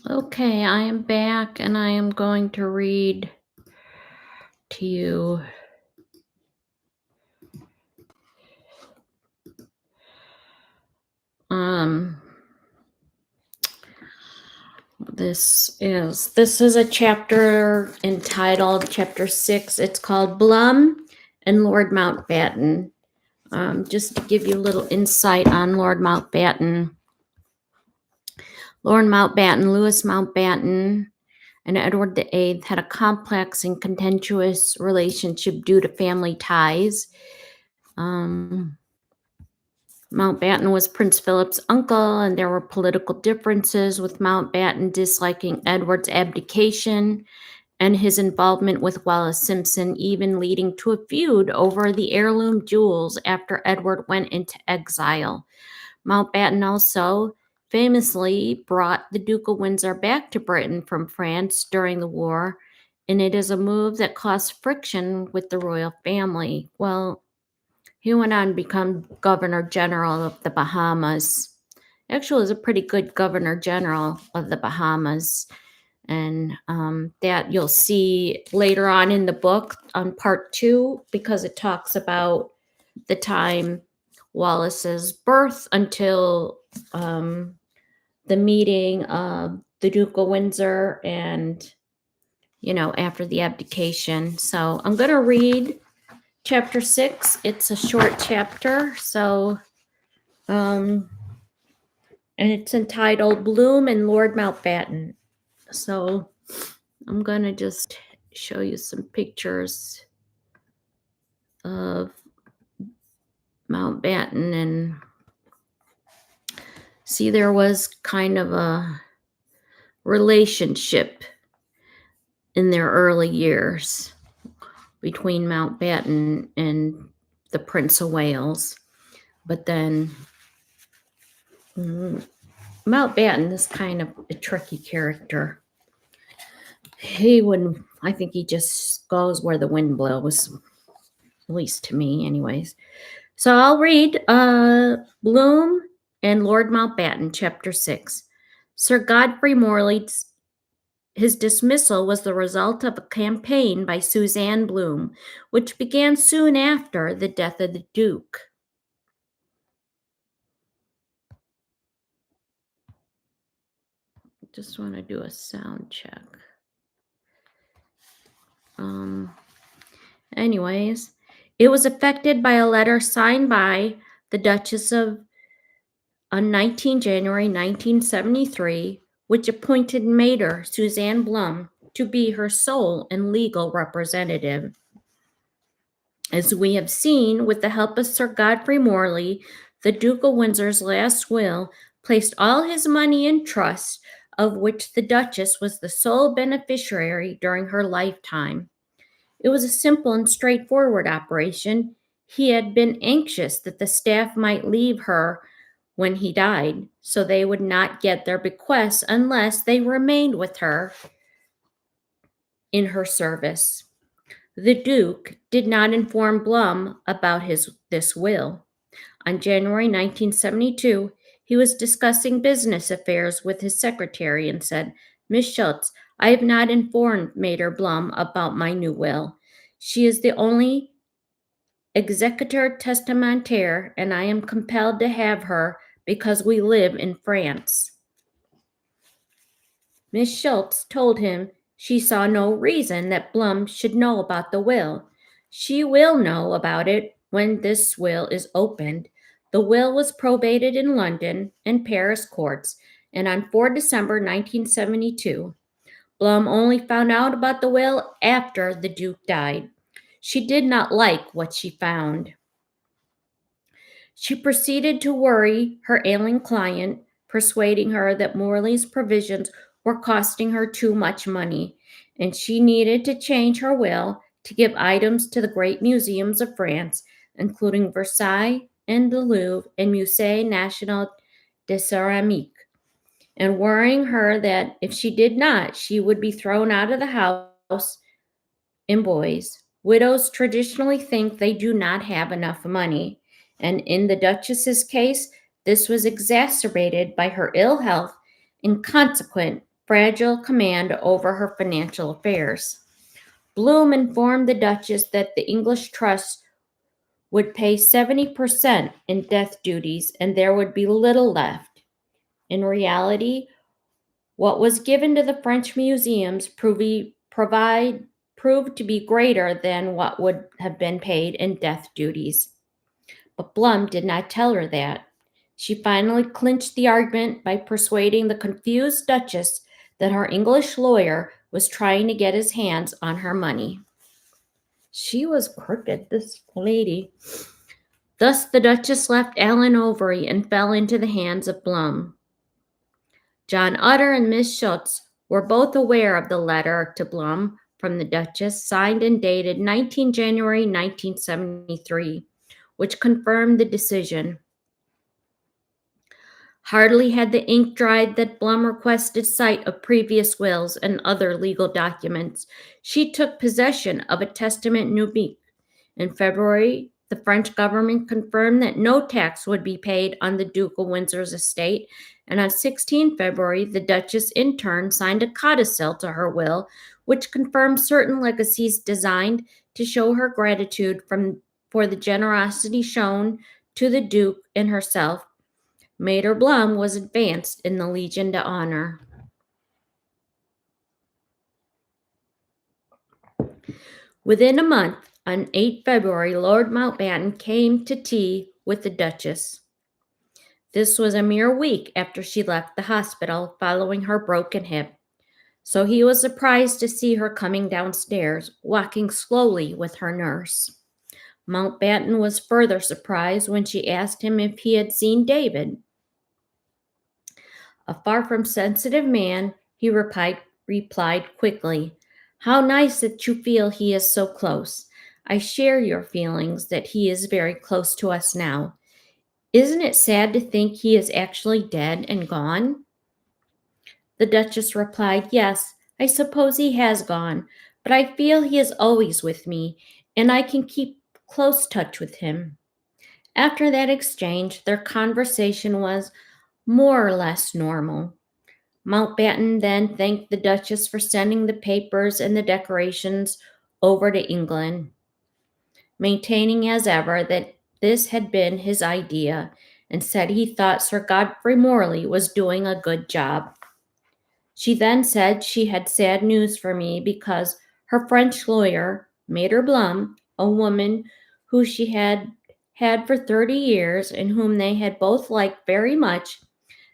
Okay, I am back and I am going to read to you um this is a chapter entitled chapter 6. It's called Blum and Lord Mountbatten. Just to give you a little insight on Lord Mountbatten. Lord Mountbatten, Louis Mountbatten, and Edward VIII had a complex and contentious relationship due to family ties. Mountbatten was Prince Philip's uncle, and there were political differences, with Mountbatten disliking Edward's abdication and his involvement with WallisSimpson, even leading to a feud over the heirloom jewels after Edward went into exile. Mountbatten also famously brought the Duke of Windsor back to Britain from France during the war, and it is a move that caused friction with the royal family. Well, he went on to become Governor General of the Bahamas. Actually, was a pretty good Governor General of the Bahamas. And that you'll see later on in the book on part 2, because it talks about the time Wallis's birth until the meeting of the Duke of Windsor and, after the abdication. So I'm going to read chapter 6. It's a short chapter, and it's entitled Bloom and Lord Mountbatten. So I'm going to just show you some pictures of Mountbatten, and see, there was kind of a relationship in their early years between Mountbatten and the Prince of Wales. But then Mountbatten is kind of a tricky character. I think he just goes where the wind blows, at least to me anyways. So I'll read Bloom and Lord Mountbatten, chapter 6. Sir Godfrey Morley's his dismissal was the result of a campaign by Suzanne Blum, which began soon after the death of the Duke. Just want to do a sound check. Anyways, it was affected by a letter signed by the Duchess on 19 January 1973, which appointed Mater Suzanne Blum to be her sole and legal representative. As we have seen, with the help of Sir Godfrey Morley, the Duke of Windsor's last will placed all his money in trust, of which the Duchess was the sole beneficiary during her lifetime. It was a simple and straightforward operation. He had been anxious that the staff might leave her when he died, so they would not get their bequests unless they remained with her in her service. The Duke did not inform Blum about this will. On January 1972, he was discussing business affairs with his secretary and said, "Miss Schultz, I have not informed Mater Blum about my new will. She is the only executor testamentaire, and I am compelled to have her because we live in France." Miss Schultz told him she saw no reason that Blum should know about the will. "She will know about it when this will is opened." The will was probated in London and Paris courts, and on 4 December 1972, Blum only found out about the will after the Duke died. She did not like what she found. She proceeded to worry her ailing client, persuading her that Morley's provisions were costing her too much money, and she needed to change her will to give items to the great museums of France, including Versailles and the Louvre and Musée National de Céramique, and worrying her that if she did not, she would be thrown out of the house in Boys. Widows traditionally think they do not have enough money, and in the Duchess's case, this was exacerbated by her ill health and consequent fragile command over her financial affairs. Blum informed the Duchess that the English trust would pay 70% in death duties and there would be little left. In reality, what was given to the French museums proved to be greater than what would have been paid in death duties. But Blum did not tell her that. She finally clinched the argument by persuading the confused Duchess that her English lawyer was trying to get his hands on her money. She was crooked, this lady. Thus the Duchess left Allen Overy and fell into the hands of Blum. John Utter and Miss Schutz were both aware of the letter to Blum from the Duchess, signed and dated 19 January 1973, which confirmed the decision. Hardly had the ink dried that Blum requested sight of previous wills and other legal documents. She took possession of a testament nubile. In February, the French government confirmed that no tax would be paid on the Duke of Windsor's estate, and on 16 February, the Duchess in turn signed a codicil to her will, which confirmed certain legacies designed to show her gratitude for the generosity shown to the Duke and herself. Mater Blum was advanced in the Legion d'Honneur. Within a month, on 8 February, Lord Mountbatten came to tea with the Duchess. This was a mere week after she left the hospital following her broken hip, so he was surprised to see her coming downstairs, walking slowly with her nurse. Mountbatten was further surprised when she asked him if he had seen David. A far from sensitive man, he replied quickly, "How nice that you feel he is so close. I share your feelings that he is very close to us now. Isn't it sad to think he is actually dead and gone?" The Duchess replied, "Yes, I suppose he has gone, but I feel he is always with me, and I can keep close touch with him." After that exchange, their conversation was more or less normal. Mountbatten then thanked the Duchess for sending the papers and the decorations over to England, maintaining as ever that this had been his idea, and said he thought Sir Godfrey Morley was doing a good job. She then said she had sad news for me because her French lawyer, Mater Blum, a woman who she had had for 30 years and whom they had both liked very much,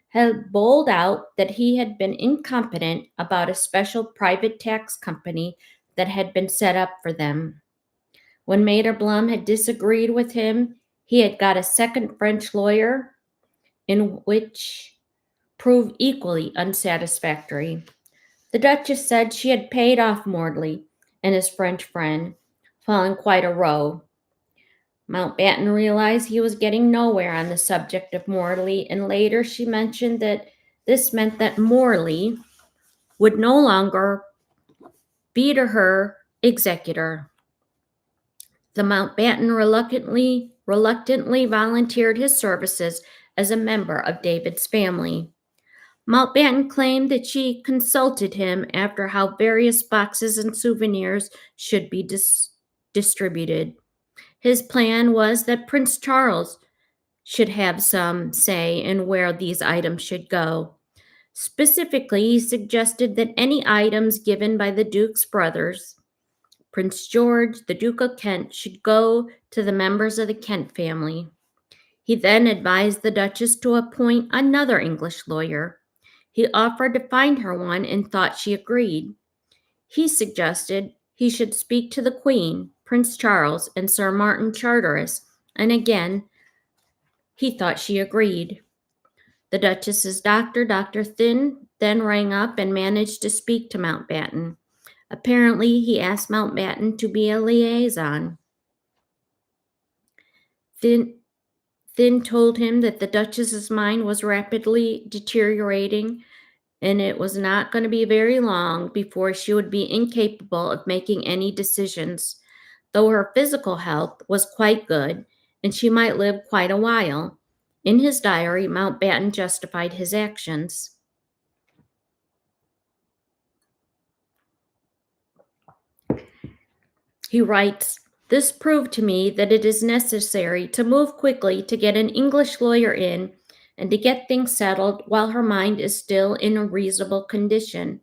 had bowled out that he had been incompetent about a special private tax company that had been set up for them. When Mater Blum had disagreed with him, he had got a second French lawyer, in which proved equally unsatisfactory. The Duchess said she had paid off Morley and his French friend, falling quite a row. Mountbatten realized he was getting nowhere on the subject of Morley, and later she mentioned that this meant that Morley would no longer be to her executor. The Mountbatten reluctantly volunteered his services as a member of David's family. Mountbatten claimed that she consulted him after how various boxes and souvenirs should be distributed. His plan was that Prince Charles should have some say in where these items should go. Specifically, he suggested that any items given by the Duke's brothers, Prince George, the Duke of Kent, should go to the members of the Kent family. He then advised the Duchess to appoint another English lawyer. He offered to find her one and thought she agreed. He suggested he should speak to the Queen, Prince Charles, and Sir Martin Charteris, and again, he thought she agreed. The Duchess's doctor, Dr. Thynne, then rang up and managed to speak to Mountbatten. Apparently, he asked Mountbatten to be a liaison. Thynne told him that the Duchess's mind was rapidly deteriorating, and it was not going to be very long before she would be incapable of making any decisions, though her physical health was quite good, and she might live quite a while. In his diary, Mountbatten justified his actions. He writes, "This proved to me that it is necessary to move quickly to get an English lawyer in and to get things settled while her mind is still in a reasonable condition.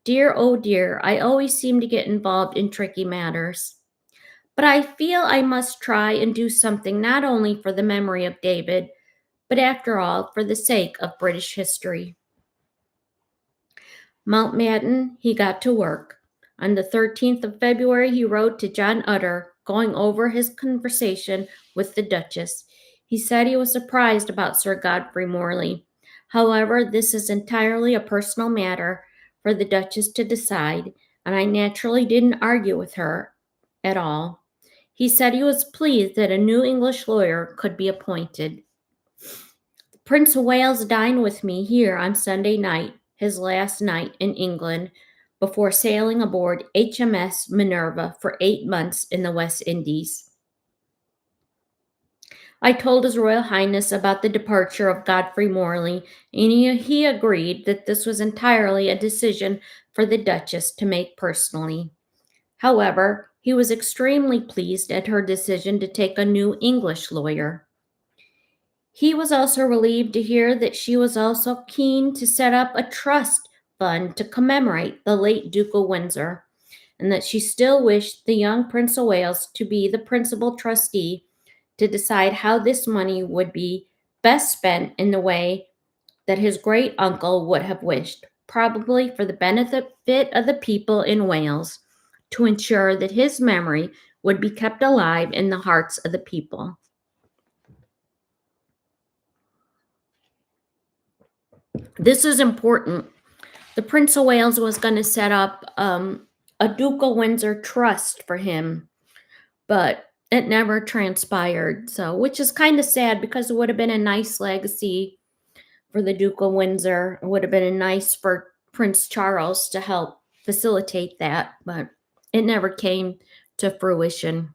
Dear, oh dear, I always seem to get involved in tricky matters. But I feel I must try and do something not only for the memory of David, but after all, for the sake of British history." Mountbatten, he got to work. On the 13th of February, he wrote to John Utter, going over his conversation with the Duchess. He said he was surprised about Sir Godfrey Morley. However, this is entirely a personal matter for the Duchess to decide, and I naturally didn't argue with her at all. He said he was pleased that a new English lawyer could be appointed. Prince of Wales dined with me here on Sunday night, his last night in England, before sailing aboard HMS Minerva for 8 months in the West Indies. I told His Royal Highness about the departure of Godfrey Morley, and he agreed that this was entirely a decision for the Duchess to make personally. However, he was extremely pleased at her decision to take a new English lawyer. He was also relieved to hear that she was also keen to set up a trust fund to commemorate the late Duke of Windsor, and that she still wished the young Prince of Wales to be the principal trustee to decide how this money would be best spent in the way that his great uncle would have wished, probably for the benefit of the people in Wales, to ensure that his memory would be kept alive in the hearts of the people. This is important. The Prince of Wales was going to set up a Duke of Windsor trust for him, but it never transpired. So, which is kind of sad because it would have been a nice legacy for the Duke of Windsor. It would have been nice for Prince Charles to help facilitate that, but it never came to fruition.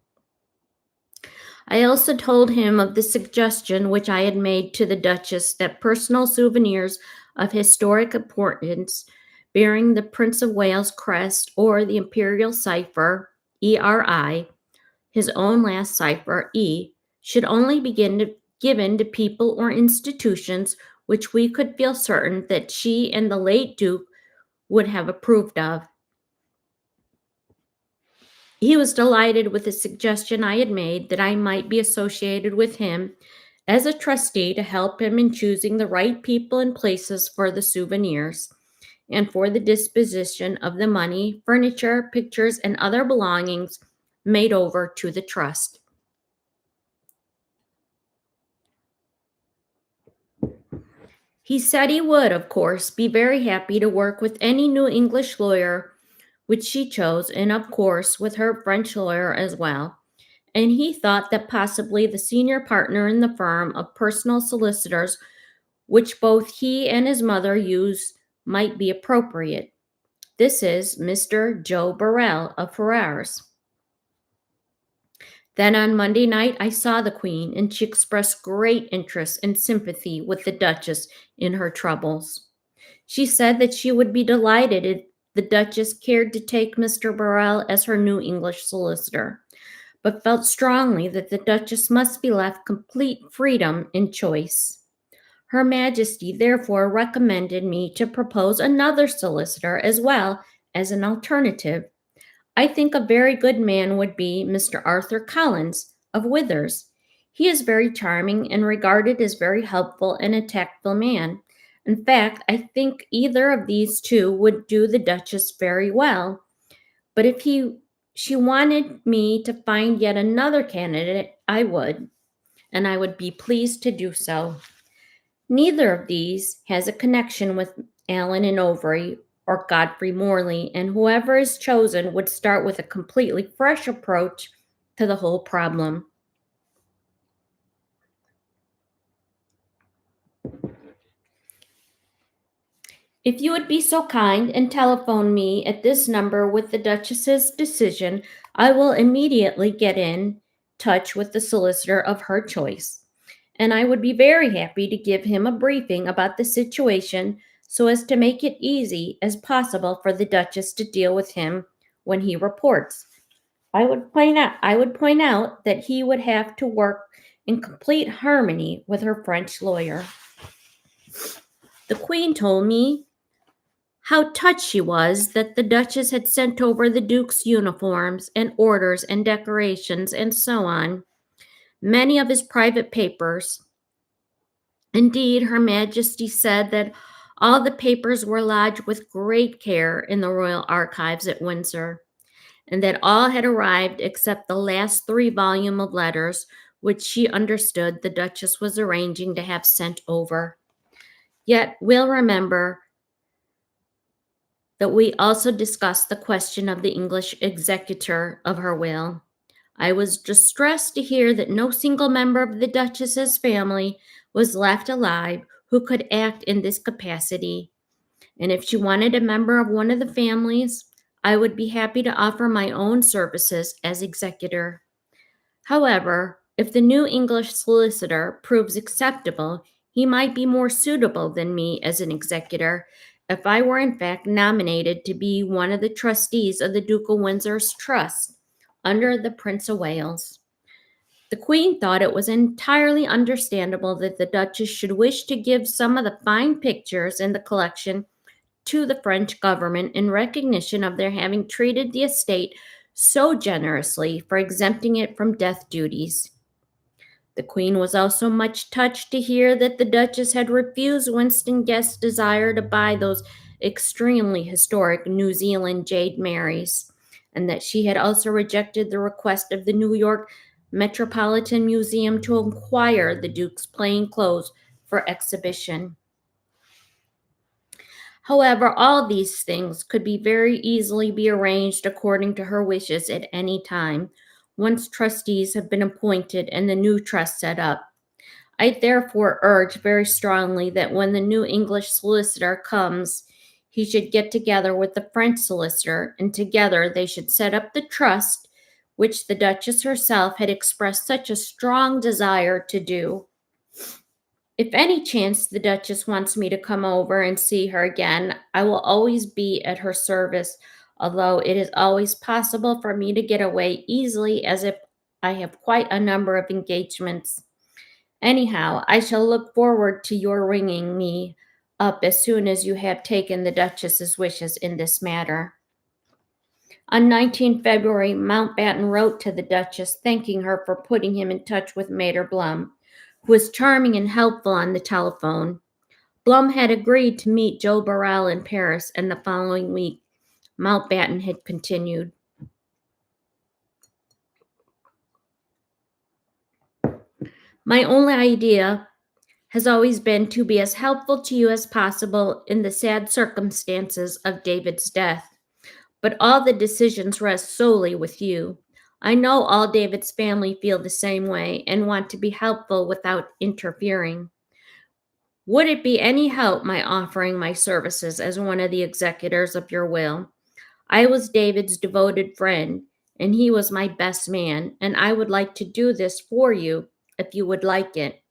I also told him of the suggestion which I had made to the Duchess that personal souvenirs of historic importance bearing the Prince of Wales crest or the imperial cipher, ERI, his own last cipher, E, should only be given to people or institutions which we could feel certain that she and the late Duke would have approved of. He was delighted with the suggestion I had made that I might be associated with him as a trustee to help him in choosing the right people and places for the souvenirs and for the disposition of the money, furniture, pictures, and other belongings made over to the trust. He said he would, of course, be very happy to work with any new English lawyer which she chose, and of course with her French lawyer as well. And he thought that possibly the senior partner in the firm of personal solicitors, which both he and his mother use, might be appropriate. This is Mr. Joe Burrell of Ferrars. Then on Monday night, I saw the Queen, and she expressed great interest and sympathy with the Duchess in her troubles. She said that she would be delighted if the Duchess cared to take Mr. Burrell as her new English solicitor, but felt strongly that the Duchess must be left complete freedom in choice. Her Majesty therefore recommended me to propose another solicitor as well as an alternative. I think a very good man would be Mr. Arthur Collins of Withers. He is very charming and regarded as very helpful and a tactful man. In fact, I think either of these two would do the Duchess very well. But if she wanted me to find yet another candidate, I would, and I would be pleased to do so. Neither of these has a connection with Allen and Overy or Godfrey Morley, and whoever is chosen would start with a completely fresh approach to the whole problem. If you would be so kind and telephone me at this number with the Duchess's decision, I will immediately get in touch with the solicitor of her choice. And I would be very happy to give him a briefing about the situation so as to make it easy as possible for the Duchess to deal with him when he reports. I would point out that he would have to work in complete harmony with her French lawyer. The Queen told me how touched she was that the Duchess had sent over the Duke's uniforms and orders and decorations and so on, many of his private papers. Indeed, Her Majesty said that all the papers were lodged with great care in the royal archives at Windsor, and that all had arrived except the last 3 volumes of letters, which she understood the Duchess was arranging to have sent over. Yet we'll remember that we also discussed the question of the English executor of her will. I was distressed to hear that no single member of the Duchess's family was left alive who could act in this capacity, and if she wanted a member of one of the families, I would be happy to offer my own services as executor. However, if the new English solicitor proves acceptable, he might be more suitable than me as an executor if I were in fact nominated to be one of the trustees of the Duke of Windsor's trust under the Prince of Wales. The Queen thought it was entirely understandable that the Duchess should wish to give some of the fine pictures in the collection to the French government in recognition of their having treated the estate so generously for exempting it from death duties. The Queen was also much touched to hear that the Duchess had refused Winston Guest's desire to buy those extremely historic New Zealand jade Marys, and that she had also rejected the request of the New York Metropolitan Museum to acquire the Duke's plain clothes for exhibition. However, all these things could very easily be arranged according to her wishes at any time, once trustees have been appointed and the new trust set up. I therefore urge very strongly that when the new English solicitor comes, he should get together with the French solicitor, and together they should set up the trust which the Duchess herself had expressed such a strong desire to do. If any chance the Duchess wants me to come over and see her again, I will always be at her service, although it is always possible for me to get away easily as if I have quite a number of engagements. Anyhow, I shall look forward to your ringing me up as soon as you have taken the Duchess's wishes in this matter. On 19 February, Mountbatten wrote to the Duchess thanking her for putting him in touch with Mater Blum, who was charming and helpful on the telephone. Blum had agreed to meet Joe Burrell in Paris, and the following week, Mountbatten had continued. My only idea has always been to be as helpful to you as possible in the sad circumstances of David's death, but all the decisions rest solely with you. I know all David's family feel the same way and want to be helpful without interfering. Would it be any help my offering my services as one of the executors of your will? I was David's devoted friend, and he was my best man, and I would like to do this for you if you would like it.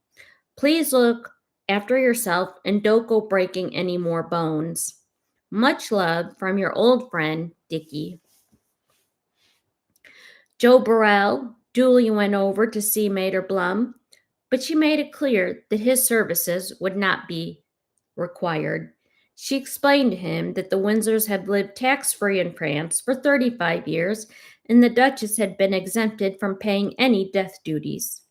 Please look after yourself and don't go breaking any more bones. Much love from your old friend, Dickie. Joe Burrell duly went over to see Mater Blum, but she made it clear that his services would not be required. She explained to him that the Windsors had lived tax-free in France for 35 years, and the Duchess had been exempted from paying any death duties.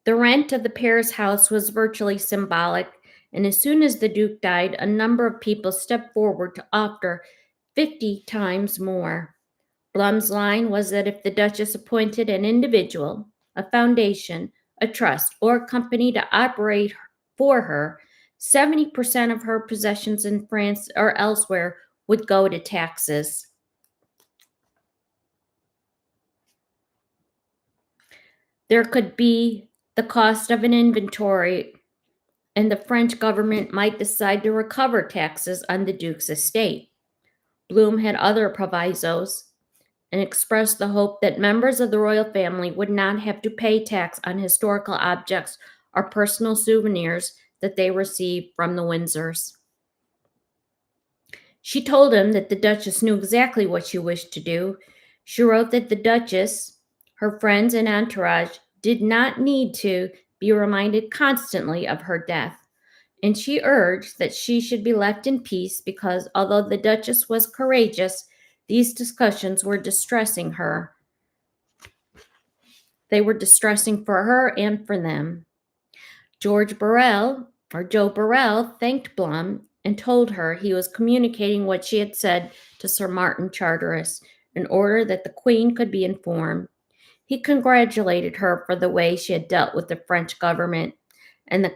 The rent of the Paris house was virtually symbolic, and as soon as the Duke died, a number of people stepped forward to offer 50 times more. Blum's line was that if the Duchess appointed an individual, a foundation, a trust, or a company to operate for her, 70% of her possessions in France or elsewhere would go to taxes. There could be the cost of an inventory, and the French government might decide to recover taxes on the Duke's estate. Blum had other provisos and expressed the hope that members of the royal family would not have to pay tax on historical objects or personal souvenirs that they received from the Windsors. She told him that the Duchess knew exactly what she wished to do. She wrote that the Duchess, her friends, and entourage did not need to be reminded constantly of her death, and she urged that she should be left in peace because although the Duchess was courageous, these discussions were distressing her. They were distressing for her and for them. Joe Burrell, thanked Blum and told her he was communicating what she had said to Sir Martin Charteris in order that the Queen could be informed. He congratulated her for the way she had dealt with the French government and the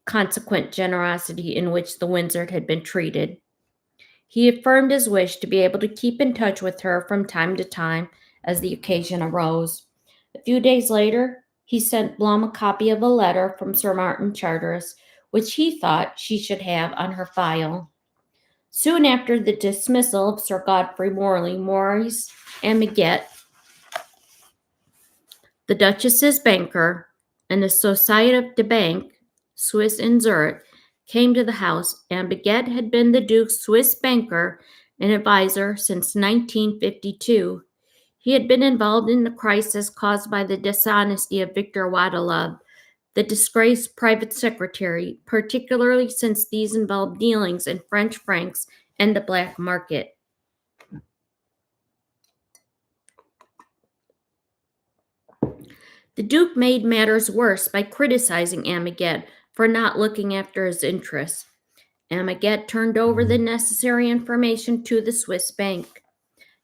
consequent generosity in which the Windsors had been treated. He affirmed his wish to be able to keep in touch with her from time to time as the occasion arose. A few days later, he sent Blum a copy of a letter from Sir Martin Charteris, which he thought she should have on her file. Soon after the dismissal of Sir Godfrey Morley, Maurice Amiguet, the Duchess's banker, and the Societe de Banque, Swiss in Zurich, came to the house. Amiguet had been the Duke's Swiss banker and advisor since 1952. He had been involved in the crisis caused by the dishonesty of Victor Waddilove, the disgraced private secretary, particularly since these involved dealings in French francs and the black market. The Duke made matters worse by criticizing Amiguet for not looking after his interests. Amiguet turned over the necessary information to the Swiss bank.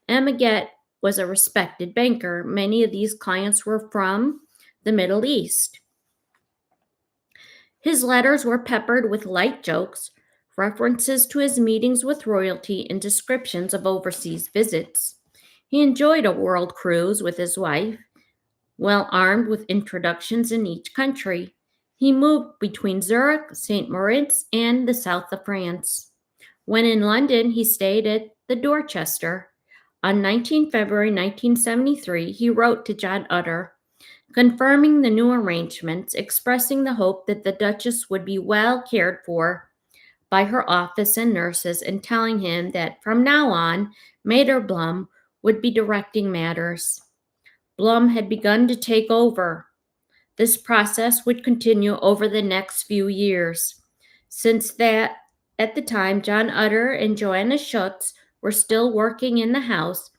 Amiguet was a respected banker. Many of these clients were from the Middle East. His letters were peppered with light jokes, references to his meetings with royalty, and descriptions of overseas visits. He enjoyed a world cruise with his wife, well armed with introductions in each country. He moved between Zurich, St. Moritz, and the south of France. When in London, he stayed at the Dorchester. On 19 February 1973, he wrote to John Utter, confirming the new arrangements, expressing the hope that the Duchess would be well cared for by her office and nurses, and telling him that from now on, Mater Blum would be directing matters. Blum had begun to take over. This process would continue over the next few years. Since that, at the time, John Utter and Joanna Schutz were still working in the house,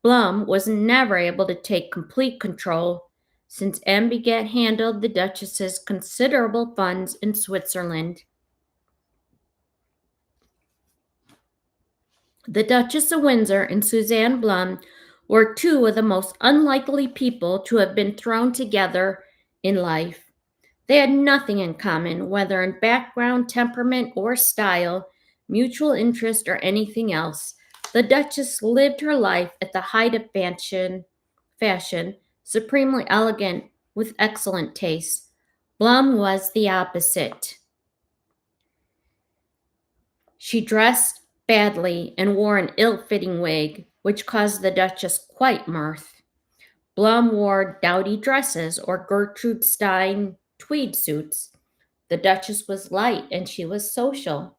Blum was never able to take complete control since Amiguet handled the Duchess's considerable funds in Switzerland. The Duchess of Windsor and Suzanne Blum were two of the most unlikely people to have been thrown together in life. They had nothing in common, whether in background, temperament, or style, mutual interest, or anything else. The Duchess lived her life at the height of fashion, supremely elegant, with excellent taste. Blum was the opposite. She dressed badly and wore an ill-fitting wig, which caused the Duchess quite mirth. Blum wore dowdy dresses or Gertrude Stein tweed suits. The Duchess was light and she was social.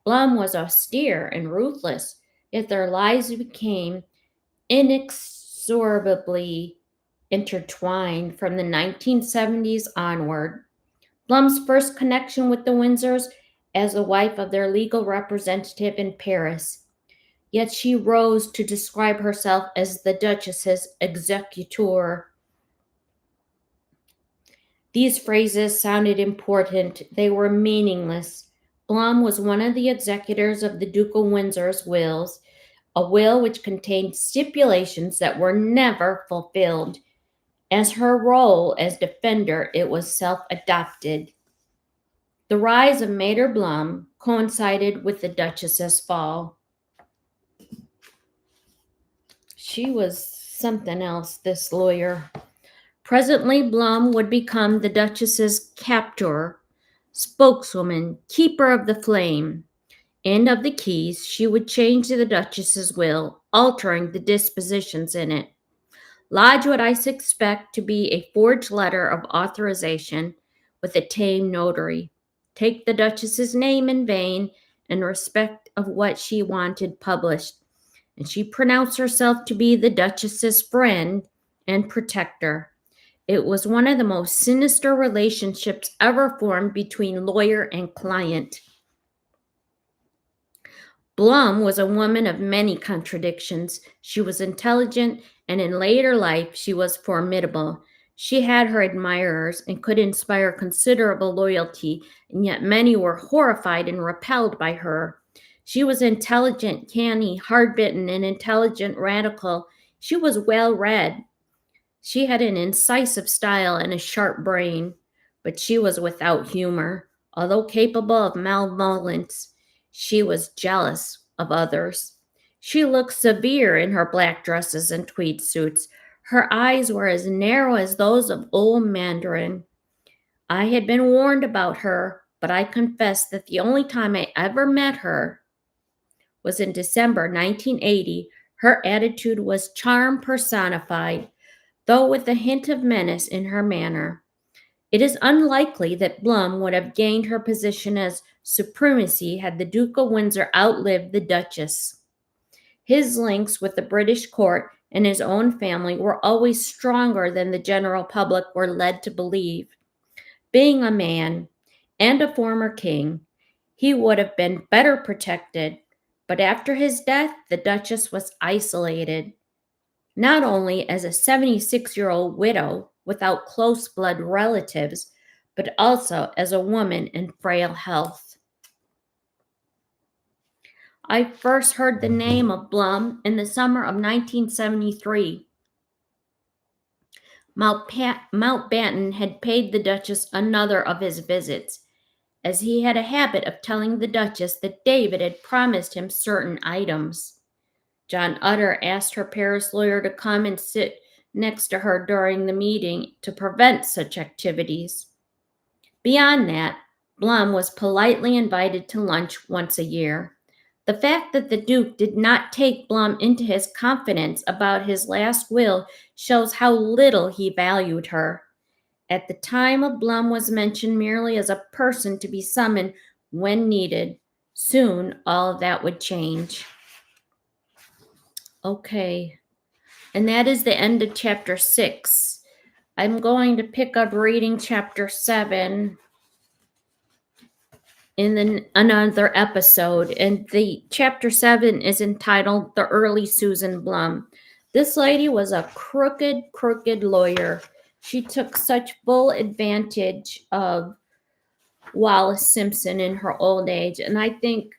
Blum was austere and ruthless, yet their lives became inexorably intertwined from the 1970s onward. Blum's first connection with the Windsors as the wife of their legal representative in Paris. Yet she rose to describe herself as the Duchess's executor. These phrases sounded important. They were meaningless. Blum was one of the executors of the Duke of Windsor's wills, a will which contained stipulations that were never fulfilled. As her role as defender, it was self-adopted. The rise of Mater Blum coincided with the Duchess's fall. She was something else, this lawyer. Presently, Blum would become the Duchess's captor, spokeswoman, keeper of the flame, and of the keys. She would change the Duchess's will, altering the dispositions in it. Lodge what I suspect to be a forged letter of authorization with a tame notary. Take the Duchess's name in vain and respect of what she wanted published, and she pronounced herself to be the Duchess's friend and protector. It was one of the most sinister relationships ever formed between lawyer and client. Blum was a woman of many contradictions. She was intelligent, and in later life, she was formidable. She had her admirers and could inspire considerable loyalty, and yet many were horrified and repelled by her. She was intelligent, canny, hard-bitten, and intelligent radical. She was well-read. She had an incisive style and a sharp brain, but she was without humor. Although capable of malevolence, she was jealous of others. She looked severe in her black dresses and tweed suits. Her eyes were as narrow as those of old Mandarin. I had been warned about her, but I confess that the only time I ever met her was in December 1980. Her attitude was charm personified, though with a hint of menace in her manner. It is unlikely that Blum would have gained her position as supremacy had the Duke of Windsor outlived the Duchess. His links with the British court and his own family were always stronger than the general public were led to believe. Being a man and a former king, he would have been better protected, but after his death, the Duchess was isolated, not only as a 76-year-old widow without close blood relatives, but also as a woman in frail health. I first heard the name of Blum in the summer of 1973. Mountbatten had paid the Duchess another of his visits, as he had a habit of telling the Duchess that David had promised him certain items. John Utter asked her Paris lawyer to come and sit next to her during the meeting to prevent such activities. Beyond that, Blum was politely invited to lunch once a year. The fact that the Duke did not take Blum into his confidence about his last will shows how little he valued her. At the time of Blum was mentioned merely as a person to be summoned when needed. Soon, all of that would change. Okay, and that is the end of chapter 6. I'm going to pick up reading chapter 7 in another episode, and the chapter 7 is entitled The Early Susan Blum. This lady was a crooked lawyer. She took such full advantage of WallisSimpson in her old age, and I think,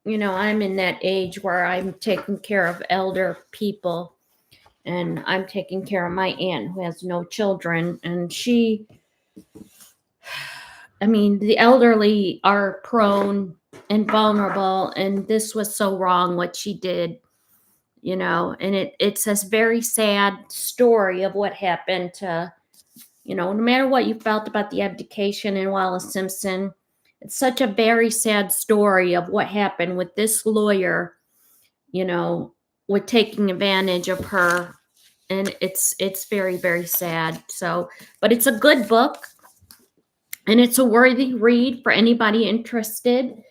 I'm in that age where I'm taking care of elder people, and I'm taking care of my aunt who has no children, and the elderly are prone and vulnerable, and this was so wrong what she did, and it's this very sad story of what happened to, no matter what you felt about the abdication in WallisSimpson, it's such a very sad story of what happened with this lawyer, with taking advantage of her, and it's very, very sad. So, but it's a good book. And it's a worthy read for anybody interested.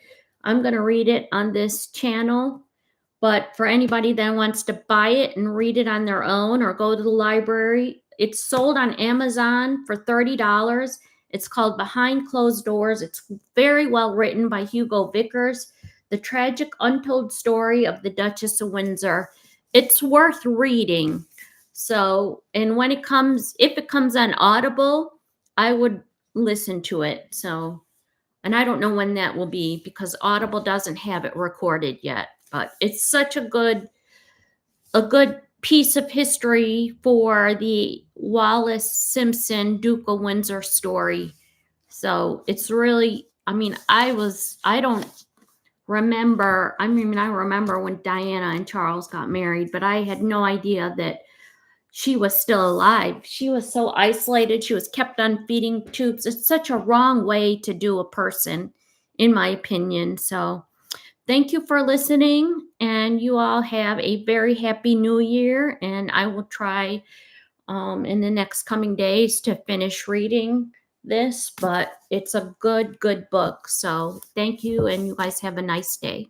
I'm going to read it on this channel. But for anybody that wants to buy it and read it on their own or go to the library, it's sold on Amazon for $30. It's called Behind Closed Doors. It's very well written by Hugo Vickers. The Tragic Untold Story of the Duchess of Windsor. It's worth reading. So, and if it comes on Audible, I would listen to it. So, and I don't know when that will be because Audible doesn't have it recorded yet, but it's such a good piece of history for the WallisSimpson Duke of Windsor story. So it's really, I remember when Diana and Charles got married, but I had no idea that she was still alive. She was so isolated. She was kept on feeding tubes. It's such a wrong way to do a person, in my opinion. So thank you for listening, and you all have a very happy new year. And I will try in the next coming days to finish reading this, but it's a good book. So thank you, and you guys have a nice day.